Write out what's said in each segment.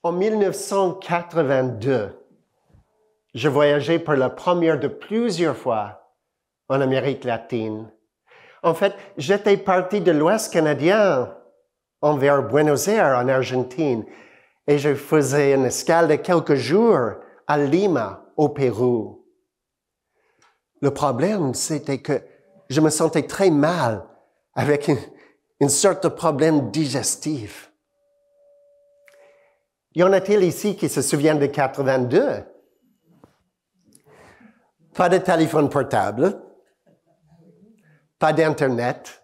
En 1982, je voyageais pour la première de plusieurs fois en Amérique latine. En fait, j'étais parti de l'Ouest canadien vers Buenos Aires, en Argentine, et je faisais une escale de quelques jours à Lima, au Pérou. Le problème, c'était que je me sentais très mal avec une sorte de problème digestif. Y en a-t-il ici qui se souviennent de 82? Pas de téléphone portable, pas d'Internet,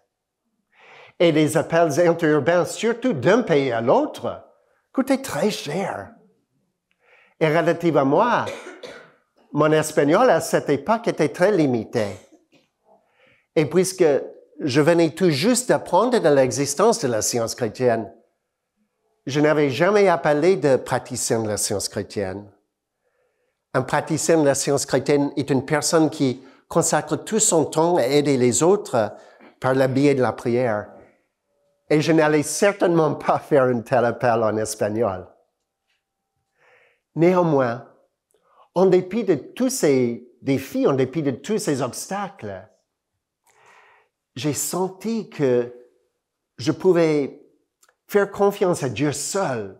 et les appels interurbains, surtout d'un pays à l'autre, coûtaient très cher. Et relativement à moi, mon espagnol à cette époque était très limité. Et puisque je venais tout juste d'apprendre de l'existence de la science chrétienne, je n'avais jamais appelé de praticien de la science chrétienne. Un praticien de la science chrétienne est une personne qui consacre tout son temps à aider les autres par le biais de la prière. Et je n'allais certainement pas faire un tel appel en espagnol. Néanmoins, en dépit de tous ces défis, en dépit de tous ces obstacles, j'ai senti que je pouvais faire confiance à Dieu seul.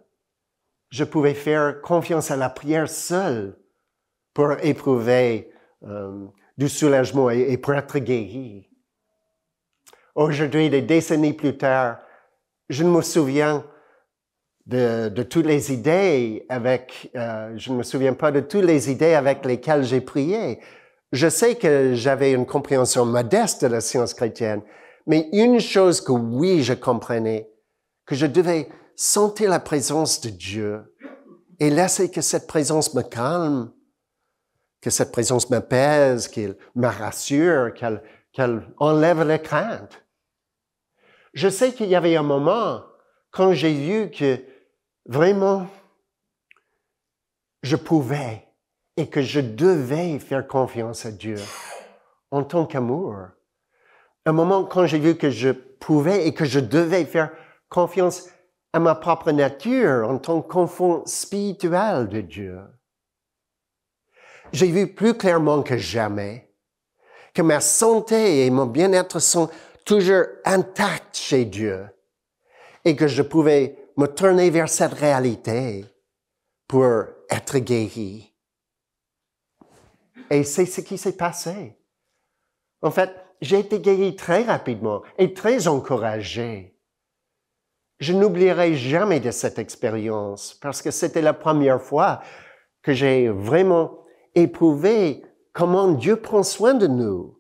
Je pouvais faire confiance à la prière seule pour éprouver du soulagement et pour être guéri. Aujourd'hui, des décennies plus tard, je me souviens de toutes les idées je ne me souviens pas de toutes les idées avec lesquelles j'ai prié. Je sais que j'avais une compréhension modeste de la science chrétienne, mais une chose que oui, je comprenais, que je devais sentir la présence de Dieu et laisser que cette présence me calme, que cette présence m'apaise, qu'elle me rassure, qu'elle enlève les craintes. Je sais qu'il y avait un moment quand j'ai vu que vraiment je pouvais et que je devais faire confiance à Dieu en tant qu'amour. Un moment quand j'ai vu que je pouvais et que je devais faire confiance à ma propre nature en tant qu'enfant spirituel de Dieu. J'ai vu plus clairement que jamais que ma santé et mon bien-être sont toujours intacts chez Dieu et que je pouvais me tourner vers cette réalité pour être guéri. Et c'est ce qui s'est passé. En fait, j'ai été guéri très rapidement et très encouragé. Je n'oublierai jamais de cette expérience parce que c'était la première fois que j'ai vraiment éprouvé comment Dieu prend soin de nous,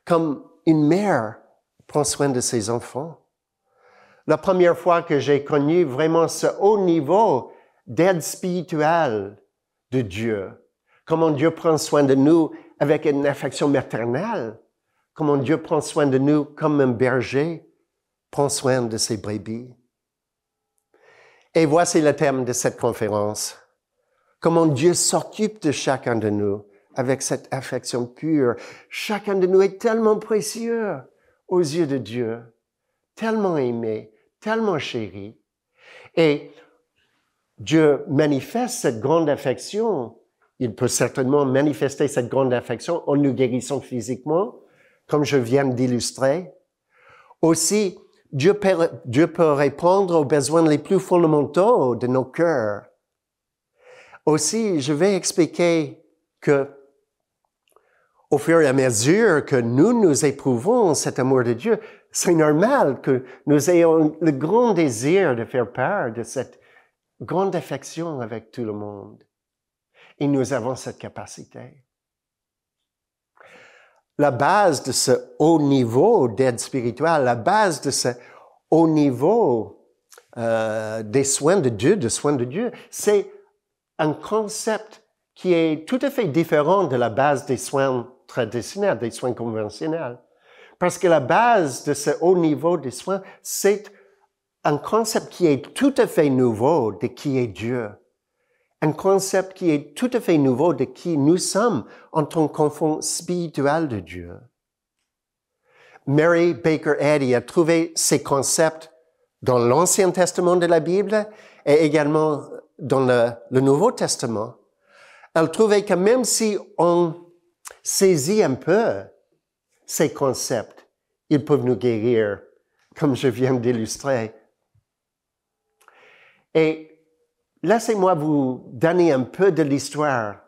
comme une mère prend soin de ses enfants. La première fois que j'ai connu vraiment ce haut niveau d'aide spirituelle de Dieu, comment Dieu prend soin de nous avec une affection maternelle, comment Dieu prend soin de nous comme un berger prend soin de ses brebis. Et voici le thème de cette conférence. Comment Dieu s'occupe de chacun de nous avec cette affection pure. Chacun de nous est tellement précieux aux yeux de Dieu, tellement aimé, tellement chéri. Et Dieu manifeste cette grande affection. Il peut certainement manifester cette grande affection en nous guérissant physiquement, comme je viens d'illustrer. Aussi, Dieu peut répondre aux besoins les plus fondamentaux de nos cœurs. Aussi, je vais expliquer que, au fur et à mesure que nous éprouvons cet amour de Dieu, c'est normal que nous ayons le grand désir de faire part de cette grande affection avec tout le monde. Et nous avons cette capacité. La base de ce haut niveau d'aide spirituelle, la base de ce haut niveau des soins de Dieu, c'est un concept qui est tout à fait différent de la base des soins traditionnels, des soins conventionnels. Parce que la base de ce haut niveau des soins, c'est un concept qui est tout à fait nouveau de qui est Dieu. Un concept qui est tout à fait nouveau de qui nous sommes en tant qu'enfants spirituels de Dieu. Mary Baker Eddy a trouvé ces concepts dans l'Ancien Testament de la Bible et également dans le Nouveau Testament, elle trouvait que même si on saisit un peu ces concepts, ils peuvent nous guérir, comme je viens d'illustrer. Et laissez-moi vous donner un peu de l'histoire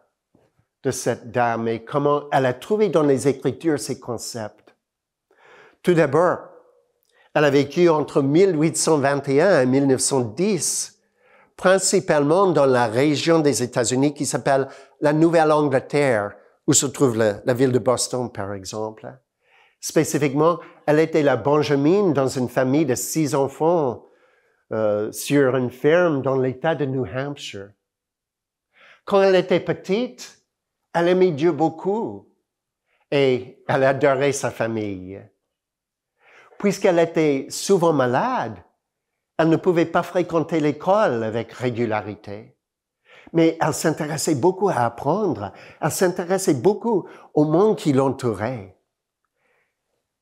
de cette dame et comment elle a trouvé dans les Écritures ces concepts. Tout d'abord, elle a vécu entre 1821 et 1910, principalement dans la région des États-Unis qui s'appelle la Nouvelle-Angleterre, où se trouve la ville de Boston, par exemple. Spécifiquement, elle était la Benjamine dans une famille de 6 enfants sur une ferme dans l'État de New Hampshire. Quand elle était petite, elle aimait Dieu beaucoup et elle adorait sa famille. Puisqu'elle était souvent malade, elle ne pouvait pas fréquenter l'école avec régularité. Mais elle s'intéressait beaucoup à apprendre, elle s'intéressait beaucoup au monde qui l'entourait.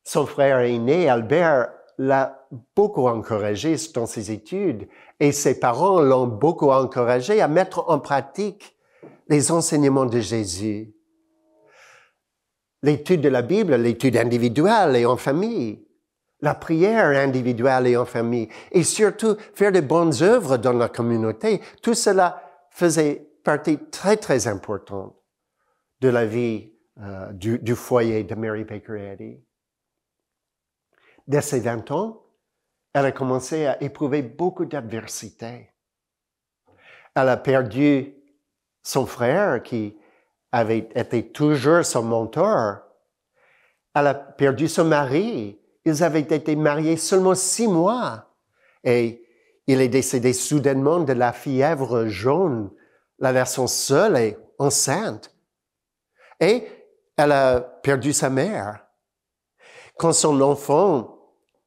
Son frère aîné, Albert, l'a beaucoup encouragé dans ses études et ses parents l'ont beaucoup encouragé à mettre en pratique les enseignements de Jésus. L'étude de la Bible, l'étude individuelle et en famille, la prière individuelle et en famille, et surtout faire de bonnes œuvres dans la communauté, tout cela faisait partie très, très importante de la vie du foyer de Mary Baker Eddy. Dès ses 20 ans, elle a commencé à éprouver beaucoup d'adversité. Elle a perdu son frère qui avait été toujours son mentor. Elle a perdu son mari. Ils avaient été mariés seulement 6 mois. Et il est décédé soudainement de la fièvre jaune, la laissant seule et enceinte. Et elle a perdu sa mère. Quand son enfant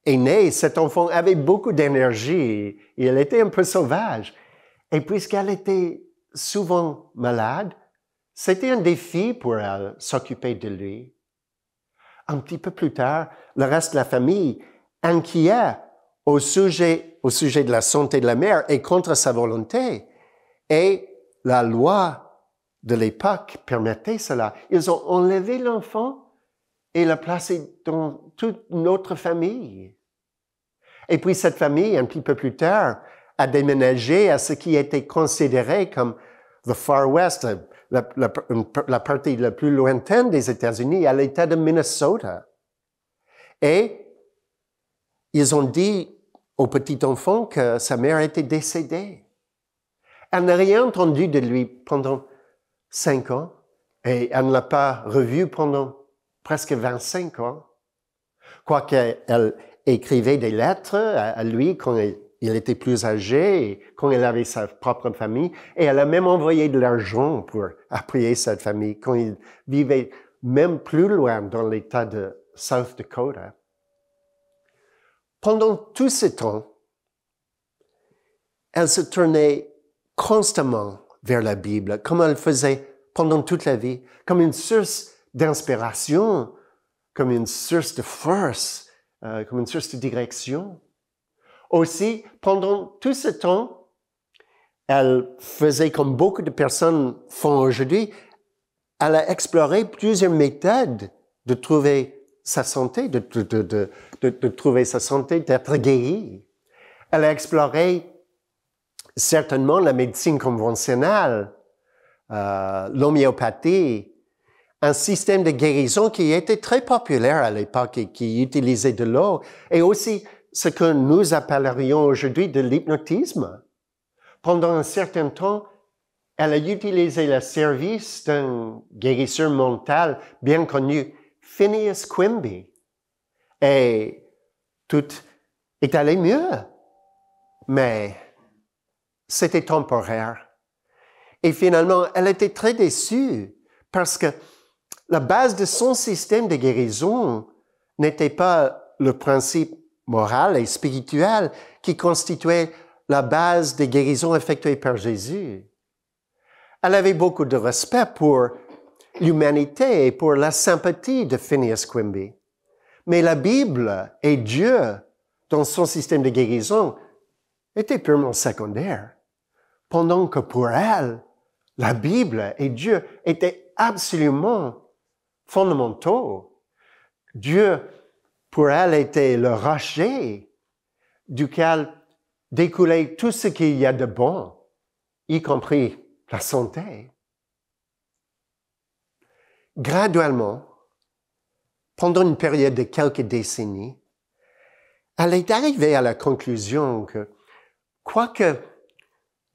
est né, cet enfant avait beaucoup d'énergie et elle était un peu sauvage. Et puisqu'elle était souvent malade, c'était un défi pour elle s'occuper de lui. Un petit peu plus tard, le reste de la famille, inquiet au sujet de la santé de la mère et contre sa volonté. Et la loi de l'époque permettait cela. Ils ont enlevé l'enfant et l'a placé dans toute notre famille. Et puis cette famille, un petit peu plus tard, a déménagé à ce qui était considéré comme the Far West, la partie la plus lointaine des États-Unis, à l'État de Minnesota. Et ils ont dit au petit enfant que sa mère était décédée. Elle n'a rien entendu de lui pendant 5 ans et elle ne l'a pas revu pendant presque 25 ans. Quoique elle écrivait des lettres à lui quand il était plus âgé et quand il avait sa propre famille. Et elle a même envoyé de l'argent pour appuyer cette famille quand il vivait même plus loin dans l'État de South Dakota. Pendant tout ce temps, elle se tournait constamment vers la Bible, comme elle faisait pendant toute la vie, comme une source d'inspiration, comme une source de force, comme une source de direction. Aussi, pendant tout ce temps, elle faisait comme beaucoup de personnes font aujourd'hui, elle a exploré plusieurs méthodes de trouver sa santé, de trouver sa santé, d'être guérie. Elle a exploré certainement la médecine conventionnelle, l'homéopathie, un système de guérison qui était très populaire à l'époque et qui utilisait de l'eau, et aussi ce que nous appellerions aujourd'hui de l'hypnotisme. Pendant un certain temps, elle a utilisé le service d'un guérisseur mental bien connu, Phineas Quimby. Et tout est allé mieux. Mais c'était temporaire. Et finalement, elle était très déçue parce que la base de son système de guérison n'était pas le principe moral et spirituel qui constituait la base des guérisons effectuées par Jésus. Elle avait beaucoup de respect pour l'humanité et pour la sympathie de Phineas Quimby. Mais la Bible et Dieu, dans son système de guérison, étaient purement secondaires. pendant que pour elle, la Bible et Dieu étaient absolument fondamentaux. Dieu, pour elle, était le rocher duquel découlait tout ce qu'il y a de bon, y compris la santé. Graduellement, pendant une période de quelques décennies, elle est arrivée à la conclusion que, quoique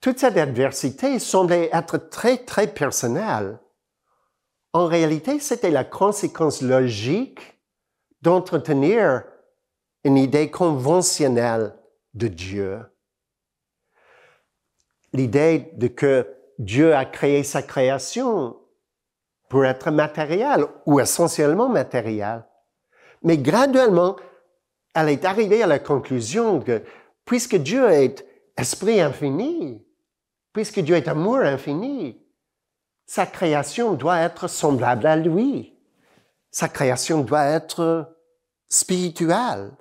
toute cette adversité semblait être très, très personnelle, en réalité, c'était la conséquence logique d'entretenir une idée conventionnelle de Dieu. L'idée de que Dieu a créé sa création pour être matérielle ou essentiellement matérielle. Mais graduellement, elle est arrivée à la conclusion que puisque Dieu est esprit infini, puisque Dieu est amour infini, sa création doit être semblable à lui. Sa création doit être spirituelle.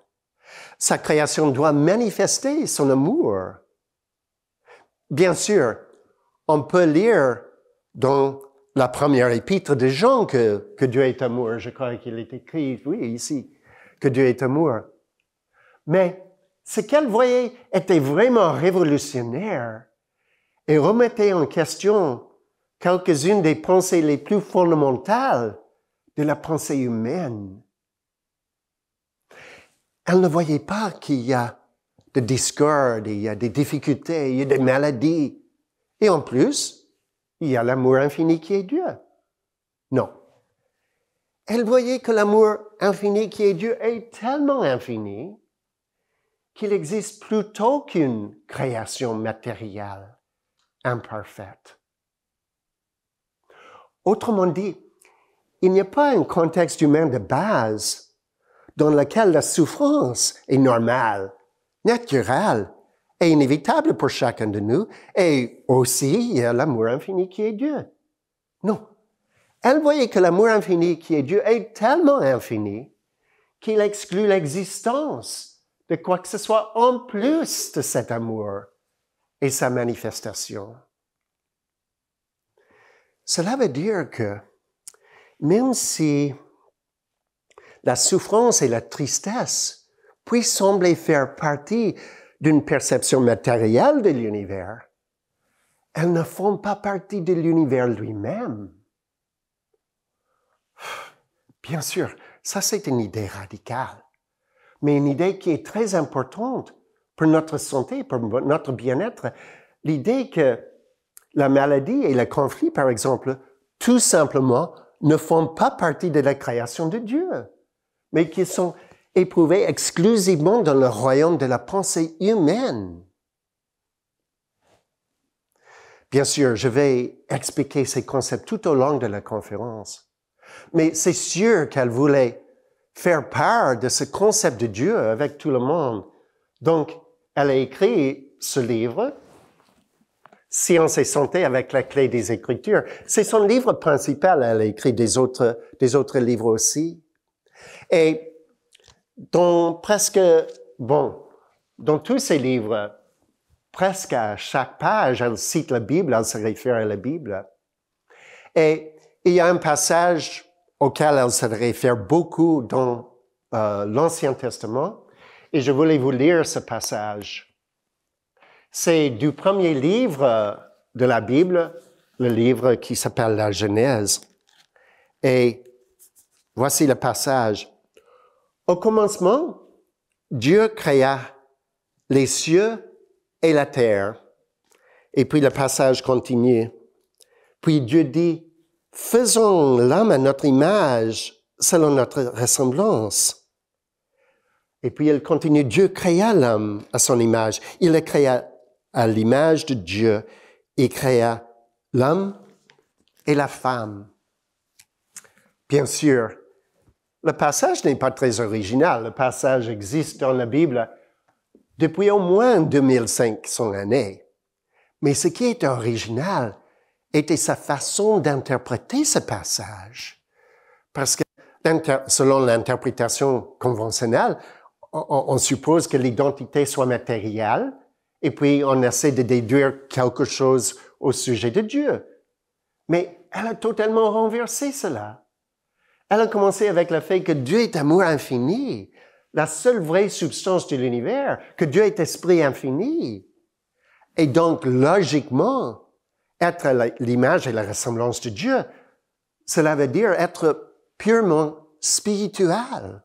Sa création doit manifester son amour. Bien sûr, on peut lire dans la première épître de Jean que Dieu est amour. Je crois qu'il est écrit, oui, ici, que Dieu est amour. Mais ce qu'elle voyait était vraiment révolutionnaire et remettait en question quelques-unes des pensées les plus fondamentales de la pensée humaine. Elle ne voyait pas qu'il y a des discordes, il y a des difficultés, il y a des maladies. Et en plus, il y a l'amour infini qui est Dieu. Non. Elle voyait que l'amour infini qui est Dieu est tellement infini qu'il existe plutôt qu'une création matérielle imparfaite. Autrement dit, il n'y a pas un contexte humain de base dans lequel la souffrance est normale, naturelle et inévitable pour chacun de nous, et aussi il y a l'amour infini qui est Dieu. Non. Elle voyait que l'amour infini qui est Dieu est tellement infini qu'il exclut l'existence de quoi que ce soit en plus de cet amour et sa manifestation. Cela veut dire que même si la souffrance et la tristesse puissent sembler faire partie d'une perception matérielle de l'univers, elles ne font pas partie de l'univers lui-même. Bien sûr, ça c'est une idée radicale, mais une idée qui est très importante pour notre santé, pour notre bien-être. L'idée que la maladie et le conflit, par exemple, tout simplement ne font pas partie de la création de Dieu, mais qui sont éprouvés exclusivement dans le royaume de la pensée humaine. Bien sûr, je vais expliquer ces concepts tout au long de la conférence. Mais c'est sûr qu'elle voulait faire part de ce concept de Dieu avec tout le monde. Donc, elle a écrit ce livre, Science et santé avec la clé des Écritures. C'est son livre principal. Elle a écrit des autres livres aussi. Et dans tous ces livres, presque à chaque page, elle cite la Bible, elle se réfère à la Bible. Et il y a un passage auquel elle se réfère beaucoup dans l'Ancien Testament, et je voulais vous lire ce passage. C'est du premier livre de la Bible, le livre qui s'appelle la Genèse. Et voici le passage. Au commencement, Dieu créa les cieux et la terre. Et puis le passage continue. Puis Dieu dit, faisons l'homme à notre image, selon notre ressemblance. Et puis il continue, Dieu créa l'homme à son image. Il le créa à l'image de Dieu. Il créa l'homme et la femme. Bien sûr, le passage n'est pas très original. Le passage existe dans la Bible depuis au moins 2500 années. Mais ce qui est original était sa façon d'interpréter ce passage. Parce que selon l'interprétation conventionnelle, on suppose que l'identité soit matérielle et puis on essaie de déduire quelque chose au sujet de Dieu. Mais elle a totalement renversé cela. Elle a commencé avec le fait que Dieu est amour infini, la seule vraie substance de l'univers, que Dieu est esprit infini. Et donc, logiquement, être l'image et la ressemblance de Dieu, cela veut dire être purement spirituel.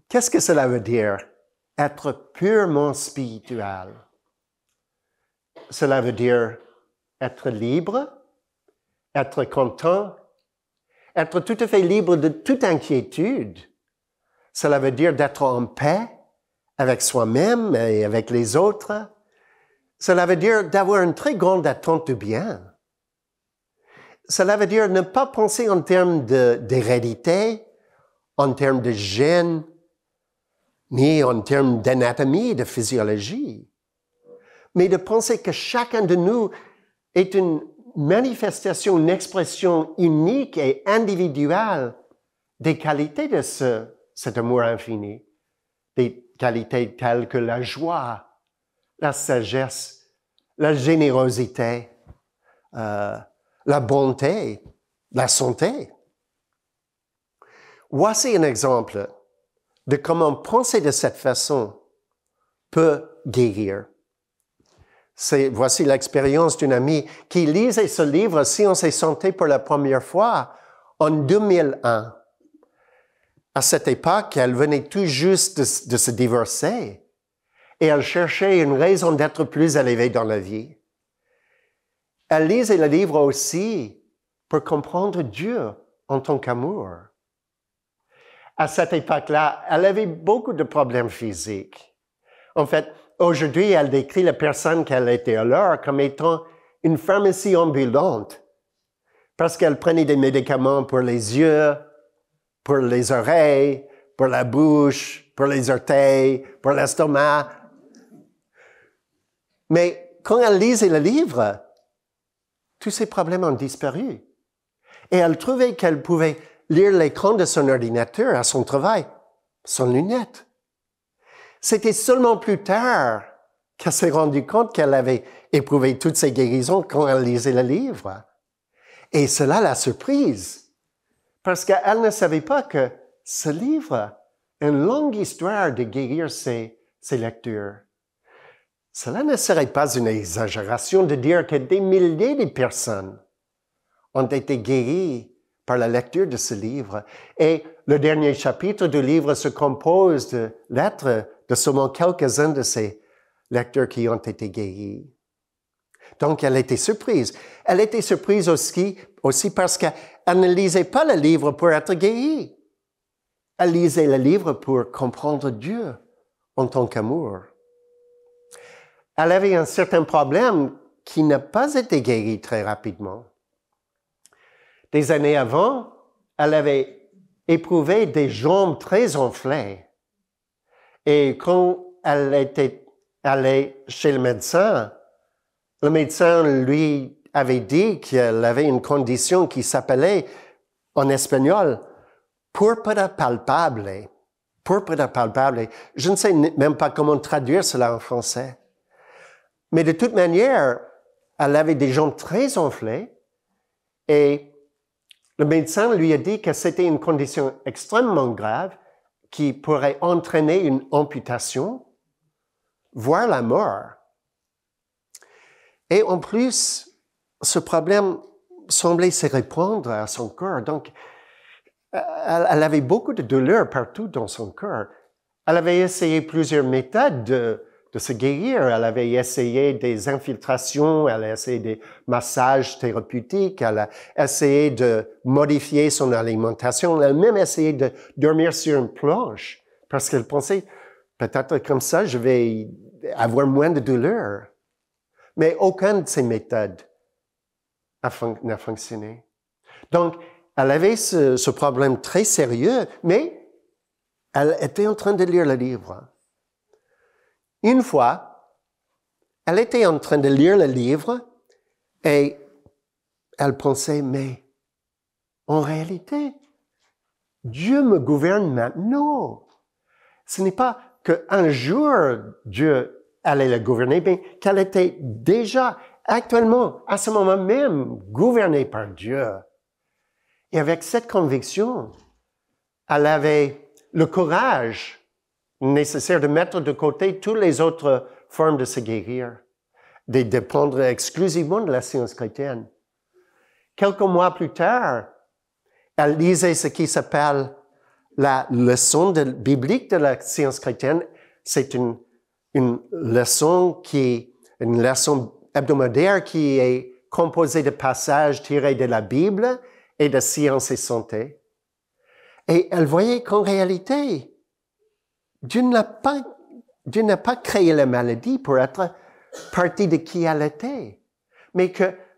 Qu'est-ce que cela veut dire, être purement spirituel? Cela veut dire être libre, être content, être tout à fait libre de toute inquiétude. Cela veut dire d'être en paix avec soi-même et avec les autres. Cela veut dire d'avoir une très grande attente du bien. Cela veut dire ne pas penser en termes d'hérédité, en termes de gènes, ni en termes d'anatomie, de physiologie, mais de penser que chacun de nous est une manifestation, une expression unique et individuelle des qualités de cet amour infini, des qualités telles que la joie, la sagesse, la générosité, la bonté, la santé. Voici un exemple de comment penser de cette façon peut guérir. Voici l'expérience d'une amie qui lisait ce livre « Science et santé » pour la première fois en 2001. À cette époque, elle venait tout juste de se divorcer et elle cherchait une raison d'être plus élevée dans la vie. Elle lisait le livre aussi pour comprendre Dieu en tant qu'amour. À cette époque-là, elle avait beaucoup de problèmes physiques. En fait, aujourd'hui, elle décrit la personne qu'elle était alors comme étant une pharmacie ambulante parce qu'elle prenait des médicaments pour les yeux, pour les oreilles, pour la bouche, pour les orteils, pour l'estomac. Mais quand elle lisait le livre, tous ces problèmes ont disparu. Et elle trouvait qu'elle pouvait lire l'écran de son ordinateur à son travail, sans lunettes. C'était seulement plus tard qu'elle s'est rendue compte qu'elle avait éprouvé toutes ces guérisons quand elle lisait le livre. Et cela l'a surprise, parce qu'elle ne savait pas que ce livre a une longue histoire de guérir ses lectures. Cela ne serait pas une exagération de dire que des milliers de personnes ont été guéries par la lecture de ce livre. Et le dernier chapitre du livre se compose de lettres de seulement quelques-uns de ces lecteurs qui ont été guéris. Donc, elle était surprise. Elle était surprise aussi parce qu'elle ne lisait pas le livre pour être guérie. Elle lisait le livre pour comprendre Dieu en tant qu'amour. Elle avait un certain problème qui n'a pas été guéri très rapidement. Des années avant, elle avait éprouvé des jambes très enflées. Et quand elle était allée chez le médecin lui avait dit qu'elle avait une condition qui s'appelait, en espagnol, púrpura palpable. Púrpura palpable. Je ne sais même pas comment traduire cela en français. Mais de toute manière, elle avait des jambes très enflées et le médecin lui a dit que c'était une condition extrêmement grave qui pourrait entraîner une amputation, voire la mort. Et en plus, ce problème semblait se répandre à son corps. Donc, elle avait beaucoup de douleurs partout dans son corps. Elle avait essayé plusieurs méthodes de se guérir. Elle avait essayé des infiltrations, elle a essayé des massages thérapeutiques, elle a essayé de modifier son alimentation, elle a même essayé de dormir sur une planche parce qu'elle pensait, peut-être comme ça, je vais avoir moins de douleur. Mais aucune de ces méthodes n'a fonctionné. Donc, elle avait ce problème très sérieux, mais elle était en train de lire le livre. Une fois, elle était en train de lire le livre et elle pensait, mais en réalité, Dieu me gouverne maintenant. Ce n'est pas qu'un jour, Dieu allait le gouverner, mais qu'elle était déjà, actuellement, à ce moment même, gouvernée par Dieu. Et avec cette conviction, elle avait le courage nécessaire de mettre de côté toutes les autres formes de se guérir, de dépendre exclusivement de la science chrétienne. Quelques mois plus tard, elle lisait ce qui s'appelle la leçon biblique de la science chrétienne. C'est une leçon une leçon hebdomadaire qui est composée de passages tirés de la Bible et de science et santé. Et elle voyait qu'en réalité, Dieu n'a pas créé la maladie pour être partie de qui elle était. Mais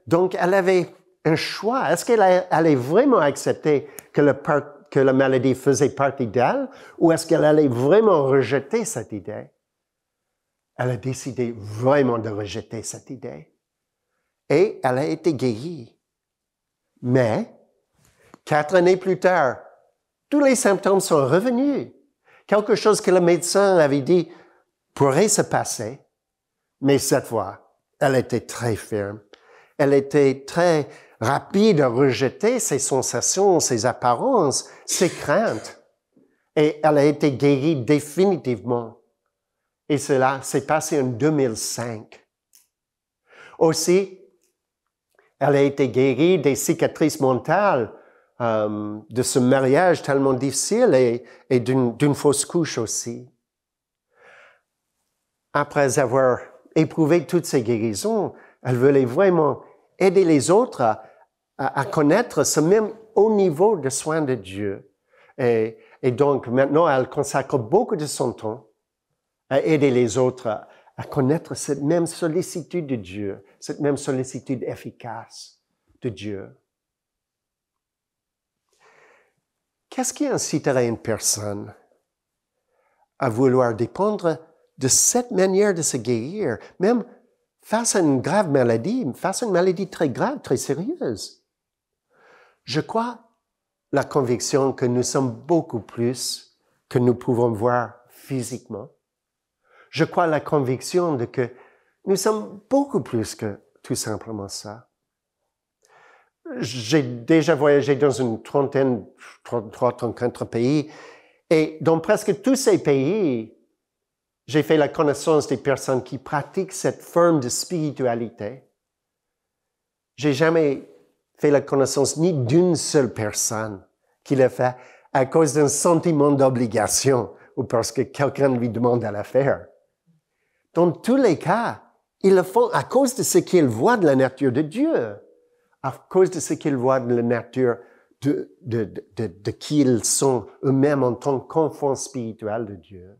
donc, elle avait un choix. Est-ce qu'elle allait vraiment accepter que la maladie faisait partie d'elle ou est-ce qu'elle allait vraiment rejeter cette idée? Elle a décidé vraiment de rejeter cette idée. Et elle a été guérie. Mais, 4 années plus tard, tous les symptômes sont revenus. Quelque chose que le médecin avait dit pourrait se passer. Mais cette fois, elle était très ferme. Elle était très rapide à rejeter ses sensations, ses apparences, ses craintes. Et elle a été guérie définitivement. Et cela s'est passé en 2005. Aussi, elle a été guérie des cicatrices mentales de ce mariage tellement difficile et d'une fausse couche aussi. Après avoir éprouvé toutes ces guérisons, elle voulait vraiment aider les autres à connaître ce même haut niveau de soins de Dieu. Et donc, maintenant, elle consacre beaucoup de son temps à aider les autres à connaître cette même sollicitude de Dieu, cette même sollicitude efficace de Dieu. Qu'est-ce qui inciterait une personne à vouloir dépendre de cette manière de se guérir, même face à une grave maladie, face à une maladie très grave, très sérieuse? Je crois la conviction que nous sommes beaucoup plus que nous pouvons voir physiquement. Je crois la conviction que nous sommes beaucoup plus que tout simplement ça. J'ai déjà voyagé dans une 34 pays et dans presque tous ces pays, j'ai fait la connaissance des personnes qui pratiquent cette forme de spiritualité. J'ai jamais fait la connaissance ni d'une seule personne qui le fait à cause d'un sentiment d'obligation ou parce que quelqu'un lui demande à la faire. Dans tous les cas, ils le font à cause de ce qu'ils voient de la nature de Dieu, à cause de ce qu'ils voient de la nature de qui ils sont eux-mêmes en tant qu'enfants spirituels de Dieu.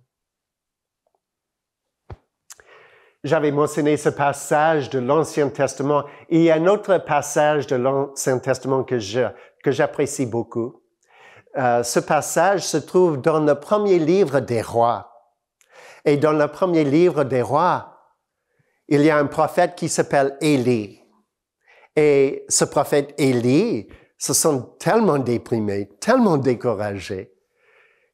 J'avais mentionné ce passage de l'Ancien Testament. Il y a un autre passage de l'Ancien Testament que j'apprécie beaucoup. Ce passage se trouve dans le premier livre des Rois. Et dans le premier livre des Rois, il y a un prophète qui s'appelle Élie. Et ce prophète Élie se sent tellement déprimé, tellement découragé,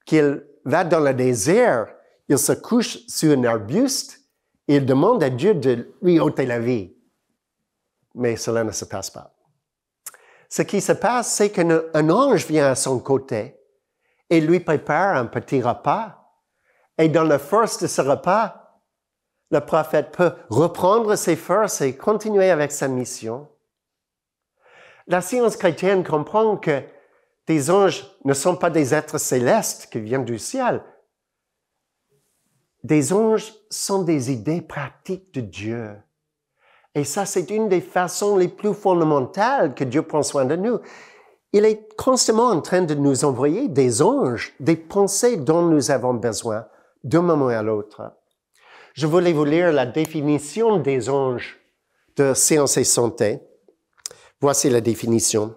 qu'il va dans le désert, il se couche sur un arbuste, et il demande à Dieu de lui ôter la vie. Mais cela ne se passe pas. Ce qui se passe, c'est qu'un ange vient à son côté et lui prépare un petit repas. Et dans la force de ce repas, le prophète peut reprendre ses forces et continuer avec sa mission. La science chrétienne comprend que des anges ne sont pas des êtres célestes qui viennent du ciel. Des anges sont des idées pratiques de Dieu. Et ça, c'est une des façons les plus fondamentales que Dieu prend soin de nous. Il est constamment en train de nous envoyer des anges, des pensées dont nous avons besoin d'un moment à l'autre. Je voulais vous lire la définition des anges de Science et Santé. Voici la définition.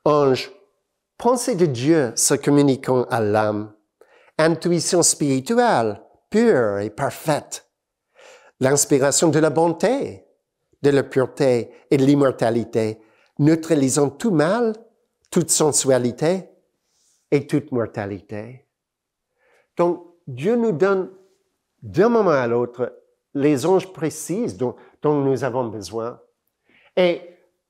Ange, pensée de Dieu se communiquant à l'âme, intuition spirituelle, pure et parfaite, l'inspiration de la bonté, de la pureté et de l'immortalité, neutralisant tout mal, toute sensualité et toute mortalité. Donc, Dieu nous donne d'un moment à l'autre les anges précises dont nous avons besoin. Et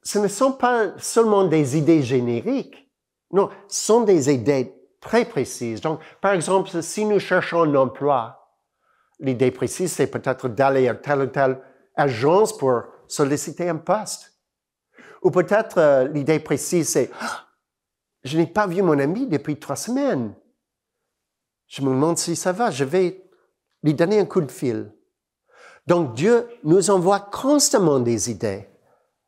ce ne sont pas seulement des idées génériques, non, ce sont des idées très précises. Donc, par exemple, si nous cherchons un emploi, l'idée précise, c'est peut-être d'aller à telle ou telle agence pour solliciter un poste. Ou peut-être l'idée précise, c'est je n'ai pas vu mon ami depuis 3 semaines. Je me demande si ça va, je vais lui donner un coup de fil. Donc, Dieu nous envoie constamment des idées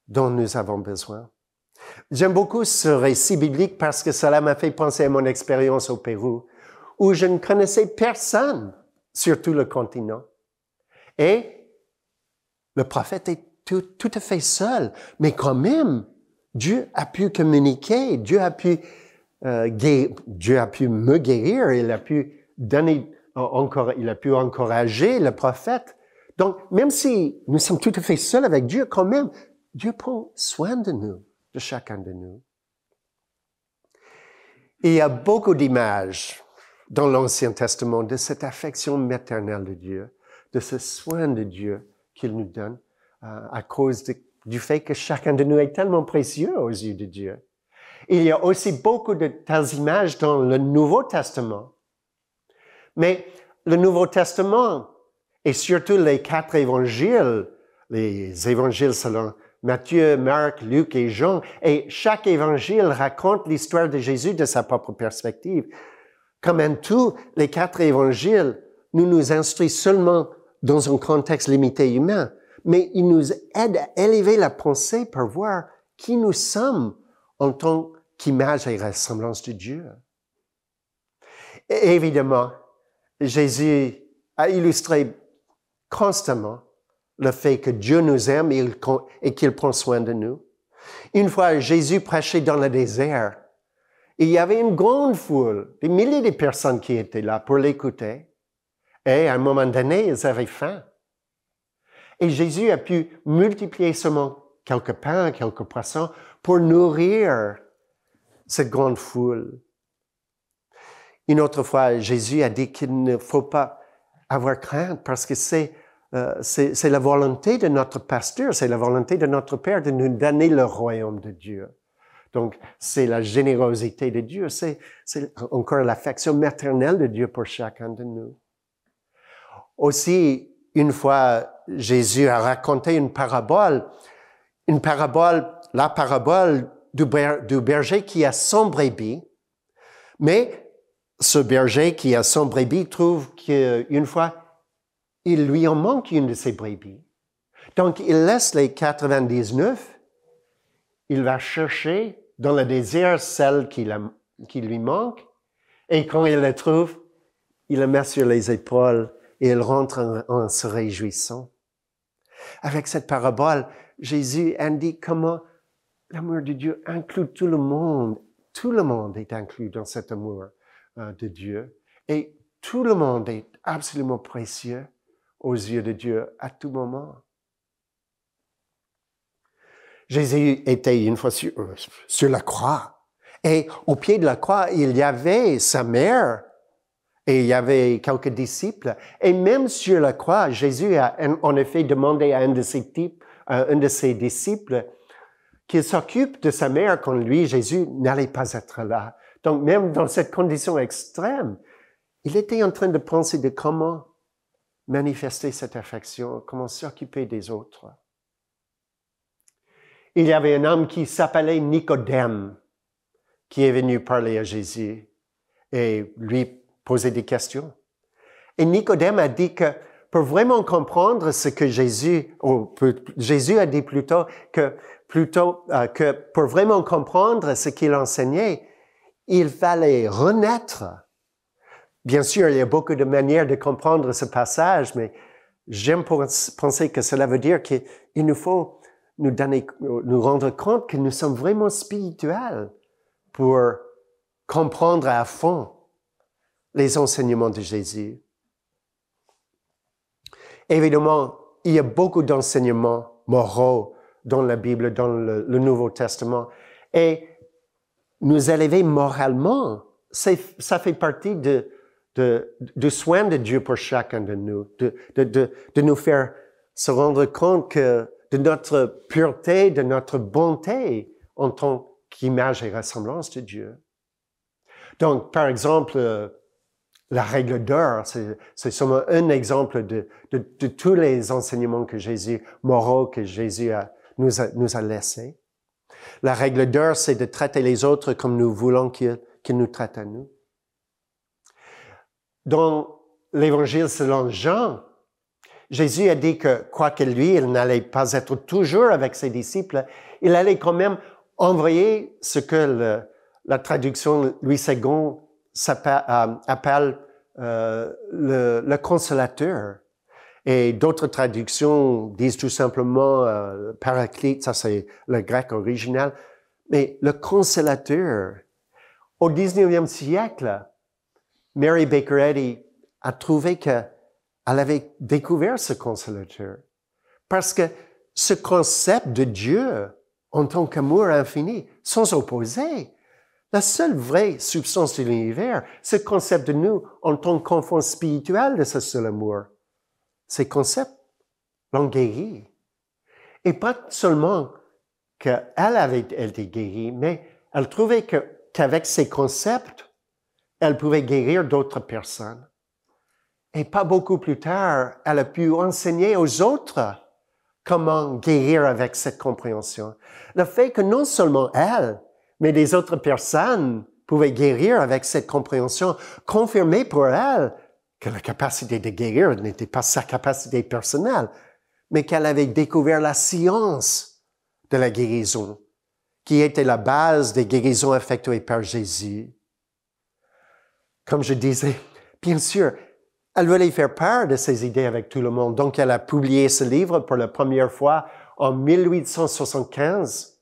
dont nous avons besoin. J'aime beaucoup ce récit biblique parce que cela m'a fait penser à mon expérience au Pérou, où je ne connaissais personne sur tout le continent. Et le prophète est tout à fait seul, mais quand même, Dieu a pu communiquer, Dieu a pu me guérir, il a pu encourager le prophète. Donc, même si nous sommes tout à fait seuls avec Dieu, quand même, Dieu prend soin de nous, de chacun de nous. Il y a beaucoup d'images dans l'Ancien Testament de cette affection maternelle de Dieu, de ce soin de Dieu qu'il nous donne à cause du fait que chacun de nous est tellement précieux aux yeux de Dieu. Il y a aussi beaucoup de telles images dans le Nouveau Testament. Mais le Nouveau Testament, et surtout les 4 évangiles, les évangiles selon Matthieu, Marc, Luc et Jean, et chaque évangile raconte l'histoire de Jésus de sa propre perspective. Comme en tout, les 4 évangiles nous instruisent seulement dans un contexte limité humain, mais ils nous aident à élever la pensée pour voir qui nous sommes en tant qu'image et ressemblance de Dieu. Et évidemment, Jésus a illustré constamment le fait que Dieu nous aime et qu'il prend soin de nous. Une fois, Jésus prêchait dans le désert. Il y avait une grande foule, des milliers de personnes qui étaient là pour l'écouter. Et à un moment donné, ils avaient faim. Et Jésus a pu multiplier seulement quelques pains, quelques poissons pour nourrir cette grande foule. Une autre fois, Jésus a dit qu'il ne faut pas avoir crainte parce que c'est la volonté de notre pasteur, c'est la volonté de notre Père de nous donner le royaume de Dieu. Donc, c'est la générosité de Dieu, c'est encore l'affection maternelle de Dieu pour chacun de nous. Aussi, une fois, Jésus a raconté une parabole, la parabole du berger qui a 100 brebis, mais ce berger qui a 100 brebis trouve qu'une fois, il lui en manque une de ses brebis. Donc, il laisse les 99, il va chercher dans le désert celle qui lui manque, et quand il la trouve, il la met sur les épaules et il rentre en se réjouissant. Avec cette parabole, Jésus indique comment l'amour de Dieu inclut tout le monde. Tout le monde est inclus dans cet amour de Dieu. Et tout le monde est absolument précieux aux yeux de Dieu à tout moment. Jésus était une fois sur la croix. Et au pied de la croix, il y avait sa mère et il y avait quelques disciples. Et même sur la croix, Jésus a en effet demandé à un de ses disciples qu'il s'occupe de sa mère quand lui, Jésus, n'allait pas être là. Donc même dans cette condition extrême, il était en train de penser de comment manifester cette affection, comment s'occuper des autres. Il y avait un homme qui s'appelait Nicodème, qui est venu parler à Jésus et lui poser des questions. Et Nicodème a dit que pour vraiment comprendre ce que Jésus a dit plutôt que pour vraiment comprendre ce qu'il enseignait, il fallait renaître. Bien sûr, il y a beaucoup de manières de comprendre ce passage, mais j'aime penser que cela veut dire qu'il nous faut nous rendre compte que nous sommes vraiment spirituels pour comprendre à fond les enseignements de Jésus. Évidemment, il y a beaucoup d'enseignements moraux dans la Bible, dans le Nouveau Testament. Et nous élever moralement, ça fait partie de du soin de Dieu pour chacun de nous, de nous faire se rendre compte que de notre pureté, de notre bonté en tant qu'image et ressemblance de Dieu. Donc, par exemple, la règle d'or, c'est seulement un exemple de tous les enseignements que Jésus, moraux que Jésus nous a laissés. La règle d'or, c'est de traiter les autres comme nous voulons qu'ils nous traitent à nous. Dans l'Évangile selon Jean, Jésus a dit que, quoique lui, il n'allait pas être toujours avec ses disciples, il allait quand même envoyer ce que la traduction Louis II appelle le consolateur. Et d'autres traductions disent tout simplement paraclite, ça c'est le grec original. Mais le consolateur, au 19e siècle, Mary Baker Eddy a trouvé qu'elle avait découvert ce consolateur. Parce que ce concept de Dieu en tant qu'amour infini, sans opposer, la seule vraie substance de l'univers, ce concept de nous en tant qu'enfants spirituels de ce seul amour, ces concepts l'ont guéri. Et pas seulement qu'elle avait été guérie, mais elle trouvait qu'avec ces concepts, elle pouvait guérir d'autres personnes. Et pas beaucoup plus tard, elle a pu enseigner aux autres comment guérir avec cette compréhension. Le fait que non seulement elle, mais des autres personnes pouvaient guérir avec cette compréhension, confirmait pour elle que la capacité de guérir n'était pas sa capacité personnelle, mais qu'elle avait découvert la science de la guérison, qui était la base des guérisons effectuées par Jésus. Comme je disais, bien sûr, elle voulait faire part de ses idées avec tout le monde, donc elle a publié ce livre pour la première fois en 1875.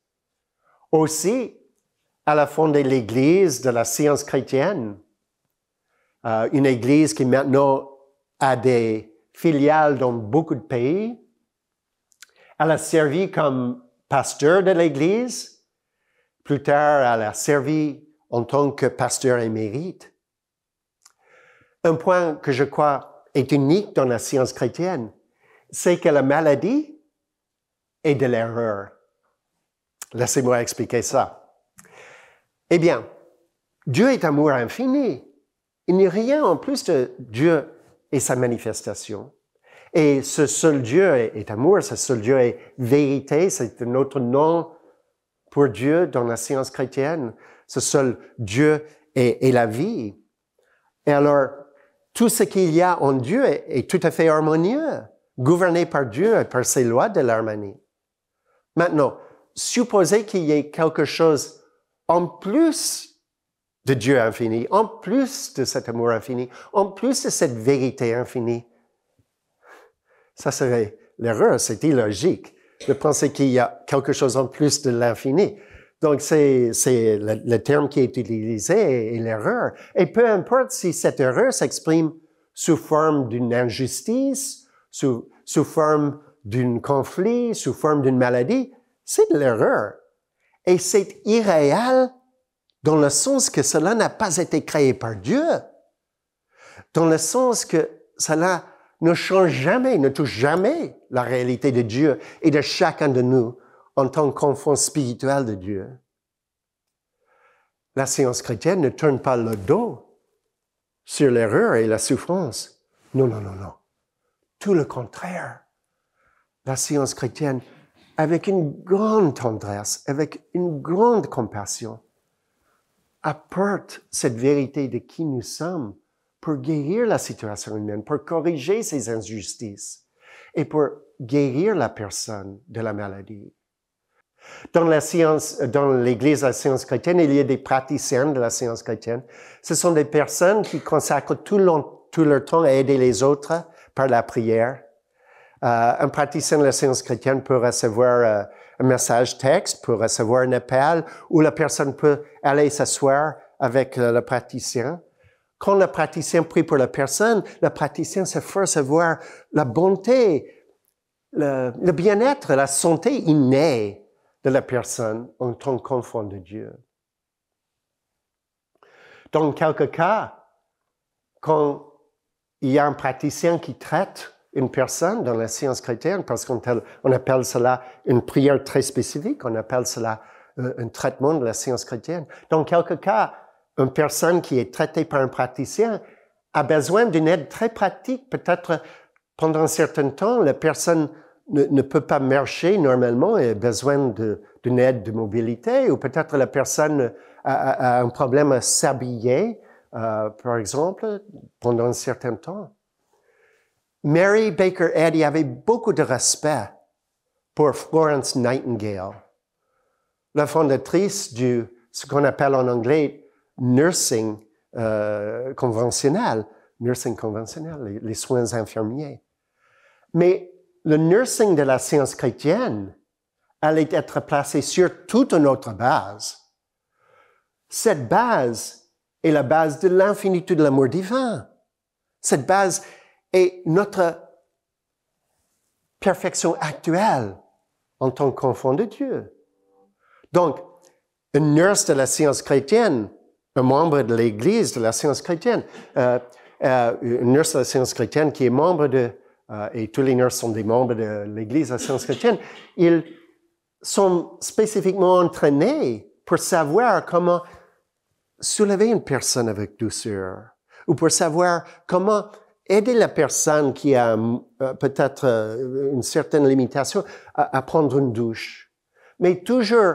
Aussi, elle a fondé l'Église de la science chrétienne, une Église qui maintenant a des filiales dans beaucoup de pays. Elle a servi comme pasteur de l'Église. Plus tard, elle a servi en tant que pasteur émérite. Un point que je crois est unique dans la science chrétienne, c'est que la maladie est de l'erreur. Laissez-moi expliquer ça. Eh bien, Dieu est amour infini. Il n'y a rien en plus de Dieu et sa manifestation. Et ce seul Dieu est amour, ce seul Dieu est vérité, c'est notre nom pour Dieu dans la science chrétienne. Ce seul Dieu est la vie. Et alors, tout ce qu'il y a en Dieu est tout à fait harmonieux, gouverné par Dieu et par ses lois de l'harmonie. Maintenant, supposez qu'il y ait quelque chose en plus de Dieu infini, en plus de cet amour infini, en plus de cette vérité infinie. Ça serait l'erreur, c'est illogique de penser qu'il y a quelque chose en plus de l'infini. Donc, c'est le terme qui est utilisé est l'erreur. Et peu importe si cette erreur s'exprime sous forme d'une injustice, sous forme d'un conflit, sous forme d'une maladie, c'est de l'erreur. Et c'est irréel dans le sens que cela n'a pas été créé par Dieu, dans le sens que cela ne change jamais, ne touche jamais la réalité de Dieu et de chacun de nous en tant qu'enfants spirituels de Dieu. La science chrétienne ne tourne pas le dos sur l'erreur et la souffrance. Non, non, non, non. Tout le contraire. La science chrétienne, avec une grande tendresse, avec une grande compassion, apporte cette vérité de qui nous sommes pour guérir la situation humaine, pour corriger ces injustices et pour guérir la personne de la maladie. Dans l'Église de la science chrétienne, il y a des praticiens de la science chrétienne. Ce sont des personnes qui consacrent tout leur temps à aider les autres par la prière. Un praticien de la science chrétienne peut recevoir un message texte, peut recevoir un appel, ou la personne peut aller s'asseoir avec le praticien. Quand le praticien prie pour la personne, le praticien s'efforce de voir la bonté, le bien-être, la santé innée de la personne en tant qu'enfant de Dieu. Dans quelques cas, quand il y a un praticien qui traite une personne dans la science chrétienne, parce qu'on appelle cela une prière très spécifique, on appelle cela un traitement de la science chrétienne. Dans quelques cas, une personne qui est traitée par un praticien a besoin d'une aide très pratique. Peut-être pendant un certain temps, la personne ne peut pas marcher normalement et a besoin d'une aide de mobilité, ou peut-être la personne a un problème à s'habiller, par exemple, pendant un certain temps. Mary Baker Eddy avait beaucoup de respect pour Florence Nightingale, la fondatrice du ce qu'on appelle en anglais nursing conventionnel, les soins infirmiers. Mais le nursing de la science chrétienne allait être placé sur toute une autre base. Cette base est la base de l'infinitude de l'amour divin. Cette base est notre perfection actuelle en tant qu'enfant de Dieu. Donc, une nurse de la science chrétienne, un membre de l'Église de la science chrétienne, une nurse de la science chrétienne qui est membre et tous les nurses sont des membres de l'Église de la science chrétienne, ils sont spécifiquement entraînés pour savoir comment soulever une personne avec douceur, ou pour savoir comment aider la personne qui a peut-être une certaine limitation à prendre une douche. Mais toujours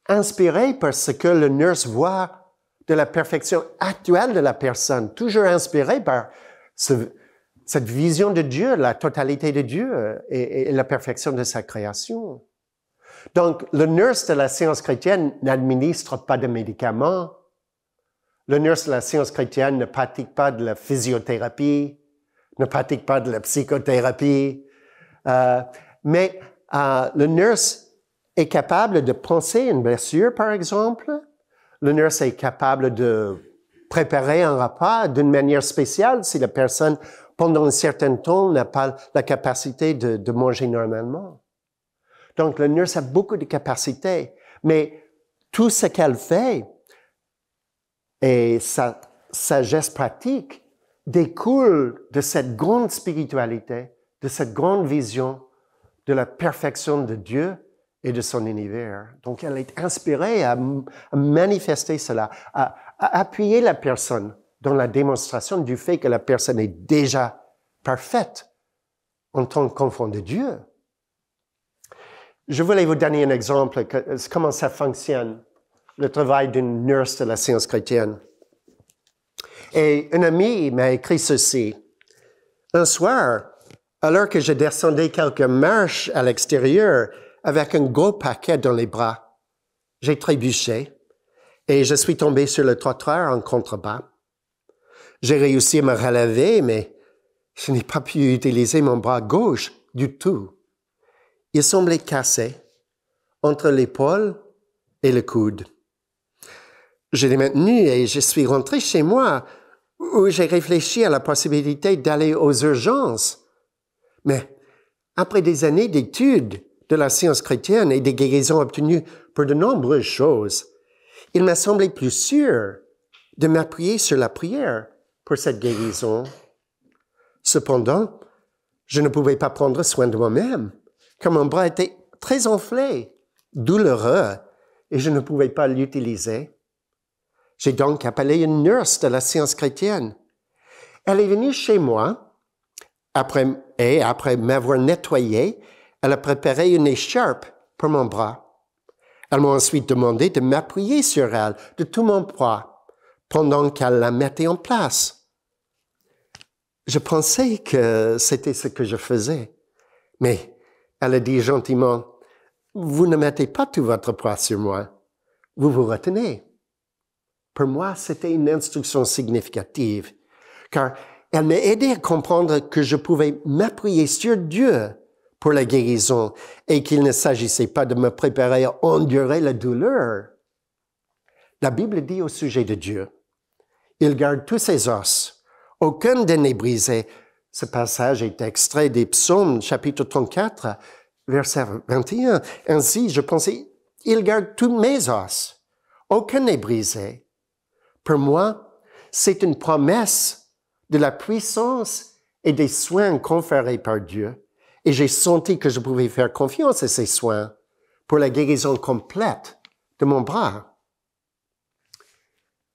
inspiré par ce que le nurse voit de la perfection actuelle de la personne, toujours inspiré par cette vision de Dieu, la totalité de Dieu et la perfection de sa création. Donc, le nurse de la science chrétienne n'administre pas de médicaments. Le nurse de la science chrétienne ne pratique pas de la physiothérapie, ne pratique pas de la psychothérapie. Mais le nurse est capable de penser une blessure, par exemple. Le nurse est capable de préparer un repas d'une manière spéciale si la personne, pendant un certain temps, n'a pas la capacité de manger normalement. Donc, le nurse a beaucoup de capacités, mais tout ce qu'elle fait et sa sagesse pratique découle de cette grande spiritualité, de cette grande vision de la perfection de Dieu et de son univers. Donc, elle est inspirée à manifester cela, à appuyer la personne dans la démonstration du fait que la personne est déjà parfaite en tant qu'enfant de Dieu. Je voulais vous donner un exemple de comment ça fonctionne, le travail d'une nurse de la science chrétienne. Et un ami m'a écrit ceci. Un soir, alors que je descendais quelques marches à l'extérieur avec un gros paquet dans les bras, j'ai trébuché et je suis tombé sur le trottoir en contrebas. J'ai réussi à me relever, mais je n'ai pas pu utiliser mon bras gauche du tout. Il semblait cassé entre l'épaule et le coude. Je l'ai maintenu et je suis rentré chez moi où j'ai réfléchi à la possibilité d'aller aux urgences. Mais après des années d'études de la science chrétienne et des guérisons obtenues pour de nombreuses choses, il m'a semblé plus sûr de m'appuyer sur la prière pour cette guérison. Cependant, je ne pouvais pas prendre soin de moi-même, car mon bras était très enflé, douloureux, et je ne pouvais pas l'utiliser. J'ai donc appelé une nurse de la science chrétienne. Elle est venue chez moi, après m'avoir nettoyé, elle a préparé une écharpe pour mon bras. Elle m'a ensuite demandé de m'appuyer sur elle de tout mon poids pendant qu'elle la mettait en place. Je pensais que c'était ce que je faisais, mais elle a dit gentiment, « Vous ne mettez pas tout votre poids sur moi, vous vous retenez. » Pour moi, c'était une instruction significative, car elle m'a aidé à comprendre que je pouvais m'appuyer sur Dieu pour la guérison et qu'il ne s'agissait pas de me préparer à endurer la douleur. La Bible dit au sujet de Dieu, « Il garde tous ses os, aucun n'est brisé. » Ce passage est extrait des Psaumes, chapitre 34, verset 21. Ainsi, je pensais, « Il garde tous mes os, aucun n'est brisé. » Pour moi, c'est une promesse de la puissance et des soins conférés par Dieu, et j'ai senti que je pouvais faire confiance à ces soins pour la guérison complète de mon bras.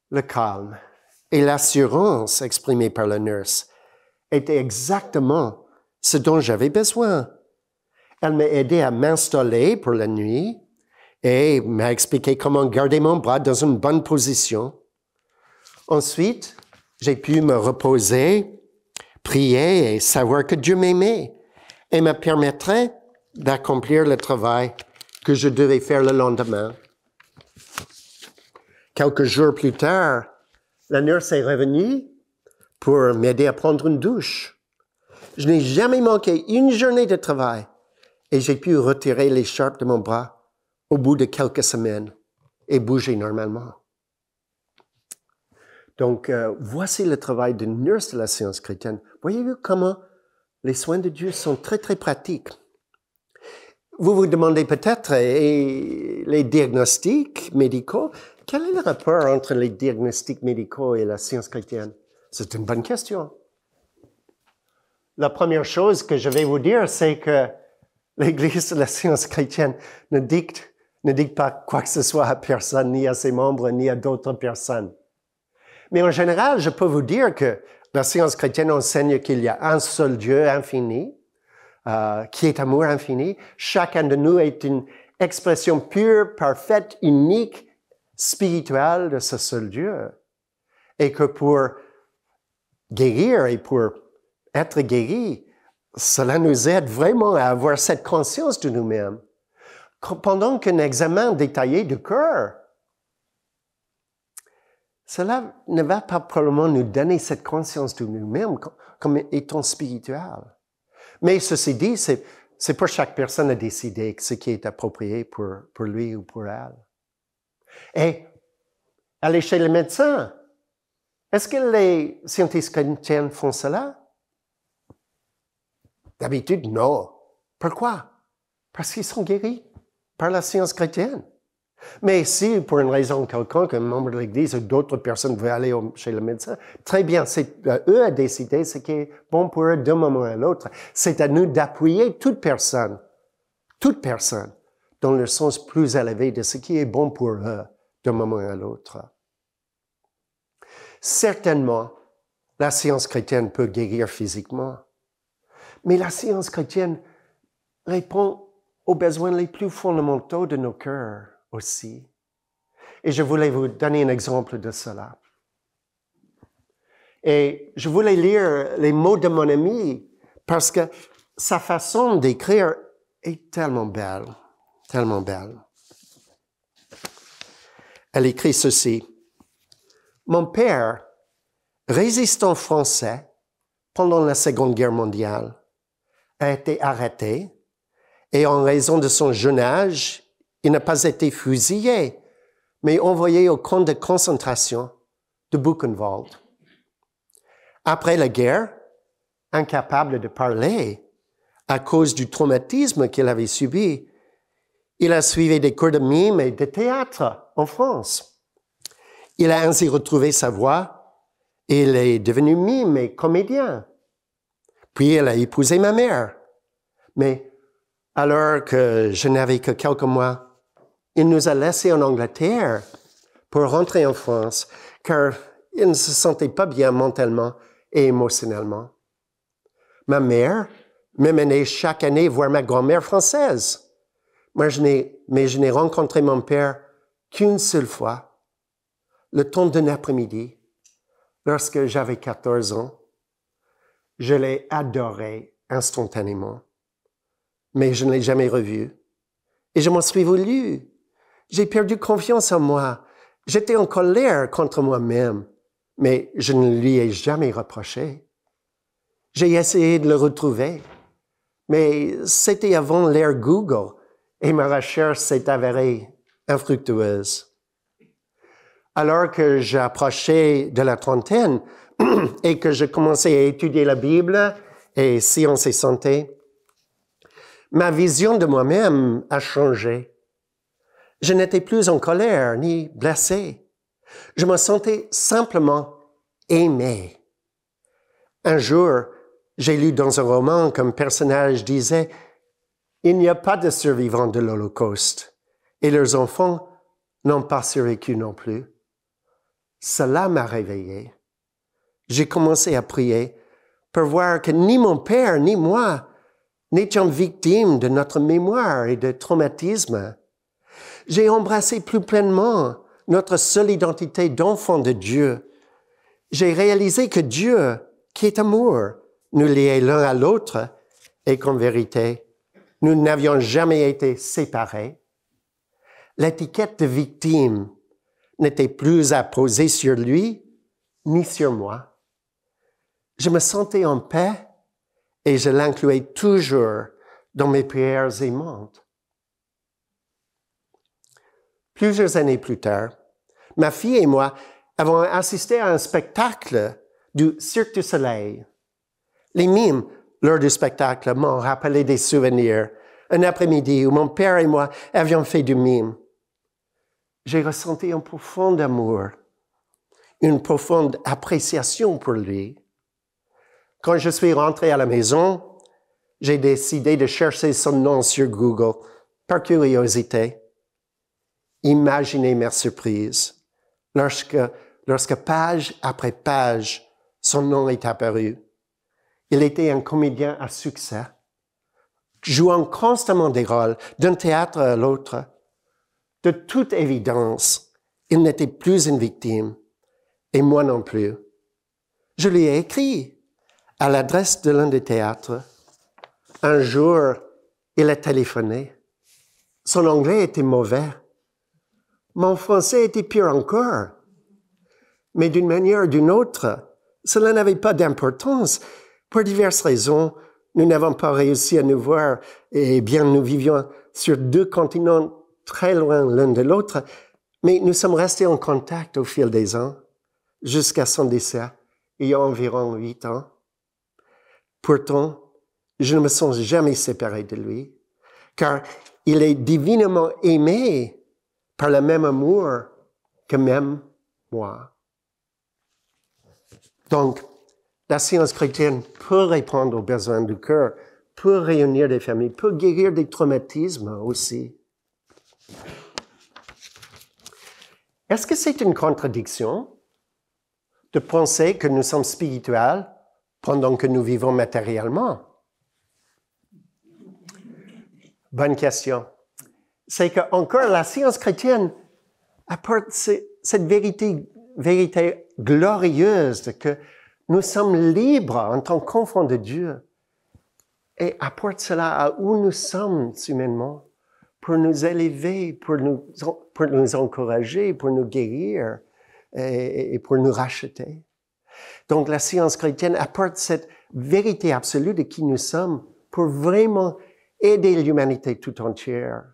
Le calme et l'assurance exprimée par la nurse étaient exactement ce dont j'avais besoin. Elle m'a aidé à m'installer pour la nuit et m'a expliqué comment garder mon bras dans une bonne position. Ensuite, j'ai pu me reposer, prier et savoir que Dieu m'aimait et me permettrait d'accomplir le travail que je devais faire le lendemain. Quelques jours plus tard, la nurse est revenue pour m'aider à prendre une douche. Je n'ai jamais manqué une journée de travail et j'ai pu retirer l'écharpe de mon bras au bout de quelques semaines et bouger normalement. Donc, voici le travail d'une nurse de la science chrétienne. Voyez-vous comment les soins de Dieu sont très, très pratiques. Vous vous demandez peut-être, et les diagnostics médicaux, quel est le rapport entre les diagnostics médicaux et la science chrétienne? C'est une bonne question. La première chose que je vais vous dire, c'est que l'Église de la science chrétienne ne dicte pas quoi que ce soit à personne, ni à ses membres, ni à d'autres personnes. Mais en général, je peux vous dire que la science chrétienne enseigne qu'il y a un seul Dieu infini, qui est amour infini. Chacun de nous est une expression pure, parfaite, unique, spirituelle de ce seul Dieu. Et que pour guérir et pour être guéri, cela nous aide vraiment à avoir cette conscience de nous-mêmes. Pendant qu'un examen détaillé du cœur, cela ne va pas probablement nous donner cette conscience de nous-mêmes comme étant spirituel. Mais ceci dit, c'est pour chaque personne à décider ce qui est approprié pour lui ou pour elle. Et aller chez le médecin, est-ce que les scientifiques chrétiens font cela? D'habitude, non. Pourquoi? Parce qu'ils sont guéris par la science chrétienne. Mais si, pour une raison quelconque, un membre de l'Église ou d'autres personnes veulent aller chez le médecin, très bien, c'est eux à décider ce qui est bon pour eux d'un moment à l'autre. C'est à nous d'appuyer toute personne, dans le sens plus élevé de ce qui est bon pour eux d'un moment à l'autre. Certainement, la science chrétienne peut guérir physiquement, mais la science chrétienne répond aux besoins les plus fondamentaux de nos cœurs aussi. Et je voulais vous donner un exemple de cela. Et je voulais lire les mots de mon ami parce que sa façon d'écrire est tellement belle, tellement belle. Elle écrit ceci. Mon père, résistant français pendant la Seconde Guerre mondiale, a été arrêté et en raison de son jeune âge, il n'a pas été fusillé, mais envoyé au camp de concentration de Buchenwald. Après la guerre, incapable de parler à cause du traumatisme qu'il avait subi, il a suivi des cours de mime et de théâtre en France. Il a ainsi retrouvé sa voix et il est devenu mime et comédien. Puis il a épousé ma mère. Mais alors que je n'avais que quelques mois, il nous a laissés en Angleterre pour rentrer en France, car il ne se sentait pas bien mentalement et émotionnellement. Ma mère m'amenait chaque année voir ma grand-mère française. Mais je n'ai rencontré mon père qu'une seule fois, le temps d'un après-midi, lorsque j'avais 14 ans. Je l'ai adoré instantanément, mais je ne l'ai jamais revu. Et je m'en suis voulu. J'ai perdu confiance en moi. J'étais en colère contre moi-même, mais je ne lui ai jamais reproché. J'ai essayé de le retrouver, mais c'était avant l'ère Google et ma recherche s'est avérée infructueuse. Alors que j'approchais de la trentaine et que je commençais à étudier la Bible et sciences et santé, ma vision de moi-même a changé. Je n'étais plus en colère ni blessé. Je me sentais simplement aimé. Un jour, j'ai lu dans un roman qu'un personnage disait « Il n'y a pas de survivants de l'Holocauste et leurs enfants n'ont pas survécu non plus. » Cela m'a réveillé. J'ai commencé à prier pour voir que ni mon père ni moi n'étions victimes de notre mémoire et de traumatisme. J'ai embrassé plus pleinement notre seule identité d'enfant de Dieu. J'ai réalisé que Dieu, qui est amour, nous liait l'un à l'autre et qu'en vérité, nous n'avions jamais été séparés. L'étiquette de victime n'était plus à poser sur lui ni sur moi. Je me sentais en paix et je l'incluais toujours dans mes prières aimantes. Plusieurs années plus tard, ma fille et moi avons assisté à un spectacle du Cirque du Soleil. Les mimes, lors du spectacle, m'ont rappelé des souvenirs. Un après-midi où mon père et moi avions fait du mime. J'ai ressenti un profond amour, une profonde appréciation pour lui. Quand je suis rentré à la maison, j'ai décidé de chercher son nom sur Google, par curiosité. Imaginez ma surprise lorsque page après page, son nom est apparu. Il était un comédien à succès, jouant constamment des rôles d'un théâtre à l'autre. De toute évidence, il n'était plus une victime, et moi non plus. Je lui ai écrit à l'adresse de l'un des théâtres. Un jour, il a téléphoné. Son anglais était mauvais. Mon français était pire encore. Mais d'une manière ou d'une autre, cela n'avait pas d'importance. Pour diverses raisons, nous n'avons pas réussi à nous voir, et bien nous vivions sur deux continents très loin l'un de l'autre, mais nous sommes restés en contact au fil des ans, jusqu'à son décès, il y a environ 8 ans. Pourtant, je ne me sens jamais séparé de lui, car il est divinement aimé par le même amour que même moi. Donc, la science chrétienne peut répondre aux besoins du cœur, peut réunir des familles, peut guérir des traumatismes aussi. Est-ce que c'est une contradiction de penser que nous sommes spirituels pendant que nous vivons matériellement? Bonne question. C'est que encore la science chrétienne apporte cette vérité glorieuse que nous sommes libres en tant qu'enfants de Dieu et apporte cela à où nous sommes humainement pour nous élever, pour nous encourager, pour nous guérir et pour nous racheter. Donc la science chrétienne apporte cette vérité absolue de qui nous sommes pour vraiment aider l'humanité tout entière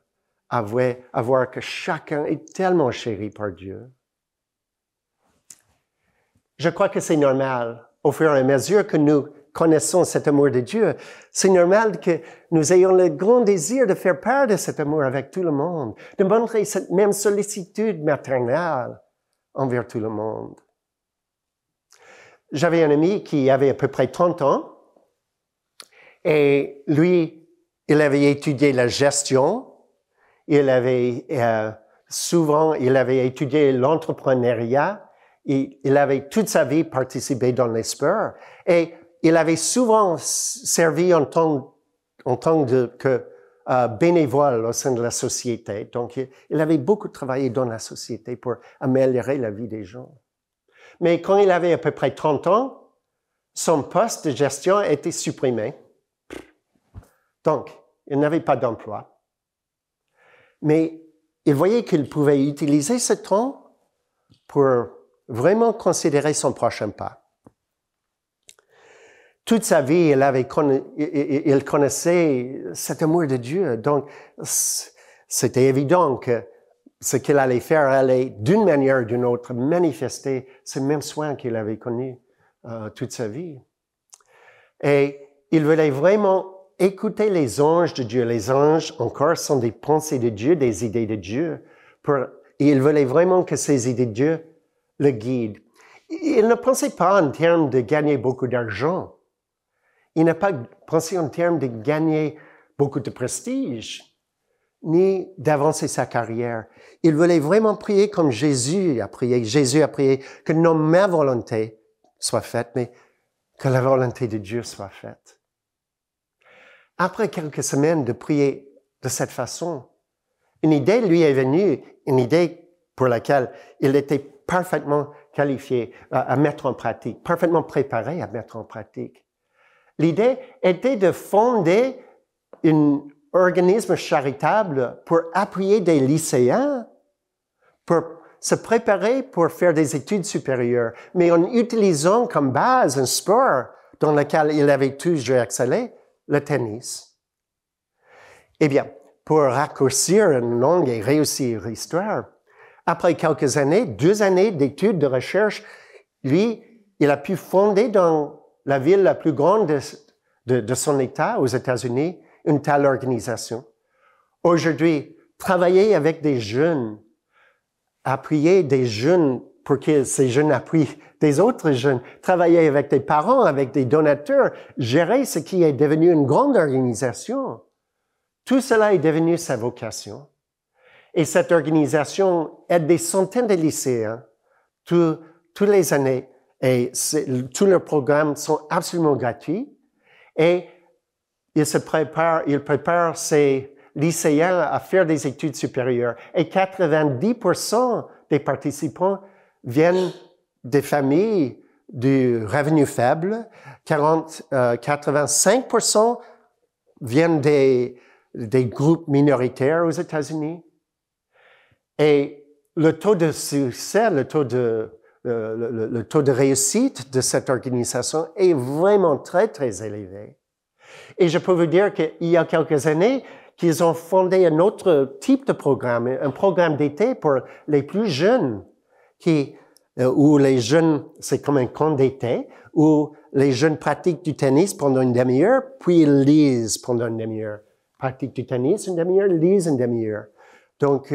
à voir que chacun est tellement chéri par Dieu. Je crois que c'est normal, au fur et à mesure que nous connaissons cet amour de Dieu, c'est normal que nous ayons le grand désir de faire part de cet amour avec tout le monde, de montrer cette même sollicitude maternelle envers tout le monde. J'avais un ami qui avait à peu près 30 ans et lui, il avait étudié la gestion, il avait étudié l'entrepreneuriat, il avait toute sa vie participé dans les sports et il avait souvent servi en tant que bénévole au sein de la société. Donc, il avait beaucoup travaillé dans la société pour améliorer la vie des gens. Mais quand il avait à peu près 30 ans, son poste de gestion était supprimé. Donc, il n'avait pas d'emploi. Mais il voyait qu'il pouvait utiliser ce temps pour vraiment considérer son prochain pas. Toute sa vie, il connaissait cet amour de Dieu. Donc, c'était évident que ce qu'il allait faire allait, d'une manière ou d'une autre, manifester ce même soin qu'il avait connu toute sa vie. Et il voulait vraiment écouter les anges de Dieu. Les anges, encore, sont des pensées de Dieu, des idées de Dieu. Et il voulait vraiment que ces idées de Dieu le guident. Il ne pensait pas en termes de gagner beaucoup d'argent. Il n'a pas pensé en termes de gagner beaucoup de prestige, ni d'avancer sa carrière. Il voulait vraiment prier comme Jésus a prié. Jésus a prié que non ma volonté soit faite, mais que la volonté de Dieu soit faite. Après quelques semaines de prier de cette façon, une idée lui est venue, une idée pour laquelle il était parfaitement qualifié à mettre en pratique, parfaitement préparé à mettre en pratique. L'idée était de fonder un organisme charitable pour appuyer des lycéens, pour se préparer pour faire des études supérieures, mais en utilisant comme base un sport dans lequel il avait toujours excellé, le tennis. Eh bien, pour raccourcir une longue et réussie histoire, après quelques années, 2 années d'études de recherche, lui, il a pu fonder dans la ville la plus grande de son État, aux États-Unis, une telle organisation. Aujourd'hui, travailler avec des jeunes, appuyer des jeunes pour que ces jeunes appuient des autres jeunes, travailler avec des parents, avec des donateurs, gérer ce qui est devenu une grande organisation. Tout cela est devenu sa vocation. Et cette organisation aide des centaines de lycéens toutes les années et tous leurs programmes sont absolument gratuits et il prépare ces lycéens à faire des études supérieures et 90% des participants viennent des familles de revenus faibles, 85% viennent des groupes minoritaires aux États-Unis. Et le taux de succès, le taux de réussite de cette organisation est vraiment très, très élevé. Et je peux vous dire qu'il y a quelques années, qu'ils ont fondé un autre type de programme, un programme d'été pour les plus jeunes, où les jeunes, c'est comme un camp d'été, où les jeunes pratiquent du tennis pendant une demi-heure, puis ils lisent pendant une demi-heure. Pratiquent du tennis une demi-heure, lisent une demi-heure. Donc,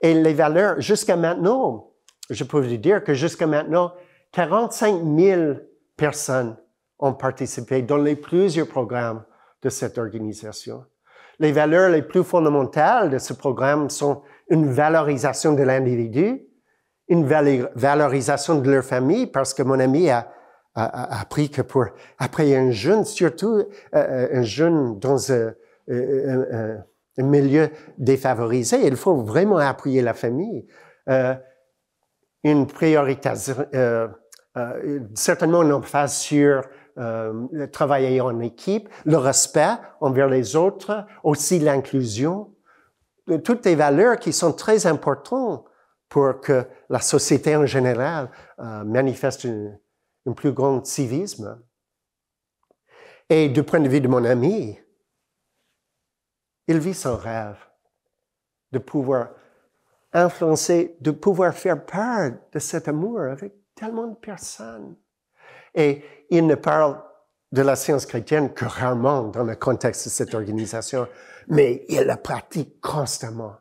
et les valeurs, jusqu'à maintenant, je peux vous dire que jusqu'à maintenant, 45 000 personnes ont participé dans les plusieurs programmes de cette organisation. Les valeurs les plus fondamentales de ce programme sont une valorisation de l'individu, une valorisation de leur famille, parce que mon ami a appris que après un jeune, surtout un jeune dans un milieu défavorisé, il faut vraiment appuyer la famille. Une priorisation, certainement une emphase sur travailler en équipe, le respect envers les autres, aussi l'inclusion, toutes des valeurs qui sont très importantes pour que la société en général manifeste un plus grand civisme. Et du point de vue de mon ami, il vit son rêve de pouvoir influencer, de pouvoir faire part de cet amour avec tellement de personnes. Et il ne parle de la science chrétienne que rarement dans le contexte de cette organisation, mais il la pratique constamment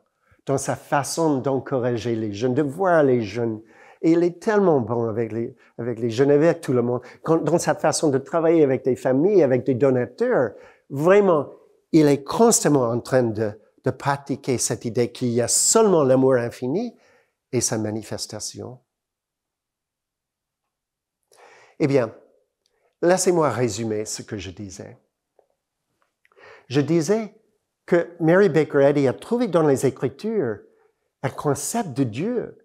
dans sa façon d'encourager les jeunes, de voir les jeunes. Et il est tellement bon avec les jeunes, avec tout le monde, dans sa façon de travailler avec des familles, avec des donateurs. Vraiment, il est constamment en train de pratiquer cette idée qu'il y a seulement l'amour infini et sa manifestation. Eh bien, laissez-moi résumer ce que je disais. Je disais que Mary Baker Eddy a trouvé dans les Écritures un concept de Dieu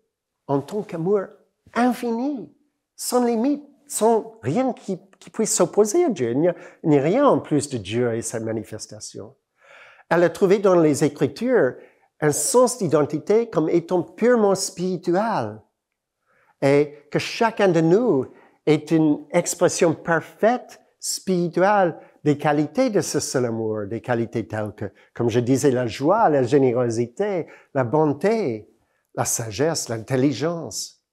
en tant qu'amour infini, sans limite, sans rien qui puisse s'opposer à Dieu. Il n'y a rien en plus de Dieu et sa manifestation. Elle a trouvé dans les Écritures un sens d'identité comme étant purement spirituel et que chacun de nous est une expression parfaite, spirituelle, des qualités de ce seul amour, des qualités telles que, comme je disais, la joie, la générosité, la bonté, la sagesse, l'intelligence.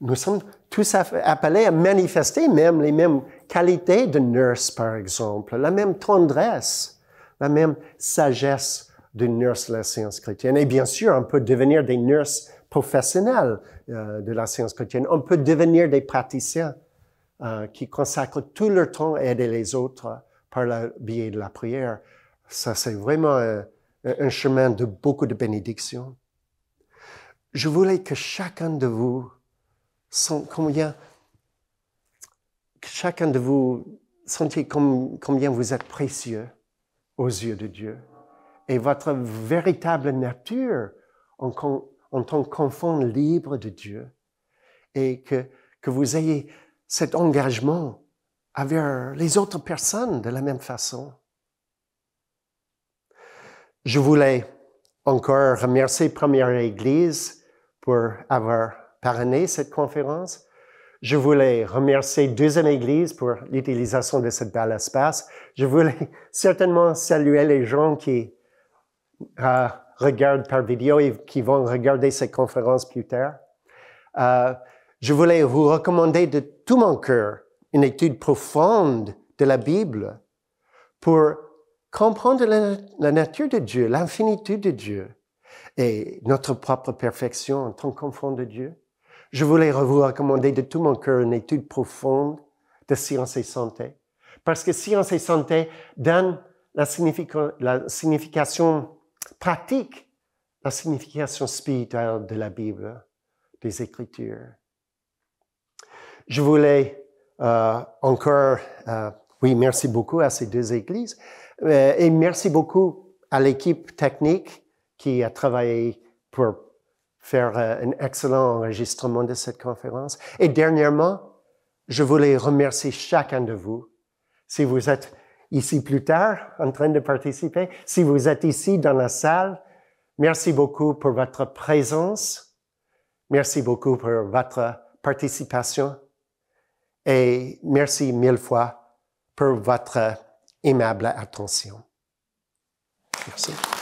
Nous sommes tous appelés à manifester même les mêmes qualités de nurse, par exemple, la même tendresse, la même sagesse d'une nurse de la science chrétienne. Et bien sûr, on peut devenir des nurses professionnels de la science chrétienne. On peut devenir des praticiens qui consacrent tout leur temps à aider les autres par le biais de la prière. Ça, c'est vraiment un chemin de beaucoup de bénédictions. Je voulais que chacun de vous sentiez combien vous êtes précieux aux yeux de Dieu. Et votre véritable nature en tant qu'enfant libre de Dieu. Et que vous ayez cet engagement envers les autres personnes de la même façon. Je voulais encore remercier Première Église pour avoir parrainé cette conférence. Je voulais remercier Deuxième Église pour l'utilisation de ce bel espace. Je voulais certainement saluer les gens qui regardent par vidéo et qui vont regarder cette conférence plus tard. Je voulais vous recommander de tout mon cœur une étude profonde de la Bible pour comprendre la nature de Dieu, l'infinitude de Dieu et notre propre perfection en tant qu'enfant de Dieu. Je voulais vous recommander de tout mon cœur une étude profonde de science et santé. Parce que science et santé donnent la signification pratique, la signification spirituelle de la Bible, des Écritures. Je voulais encore, merci beaucoup à ces deux églises et merci beaucoup à l'équipe technique qui a travaillé pour faire un excellent enregistrement de cette conférence. Et dernièrement, je voulais remercier chacun de vous. Si vous êtes ici plus tard en train de participer, si vous êtes ici dans la salle, merci beaucoup pour votre présence. Merci beaucoup pour votre participation. Et merci mille fois pour votre aimable attention. Merci.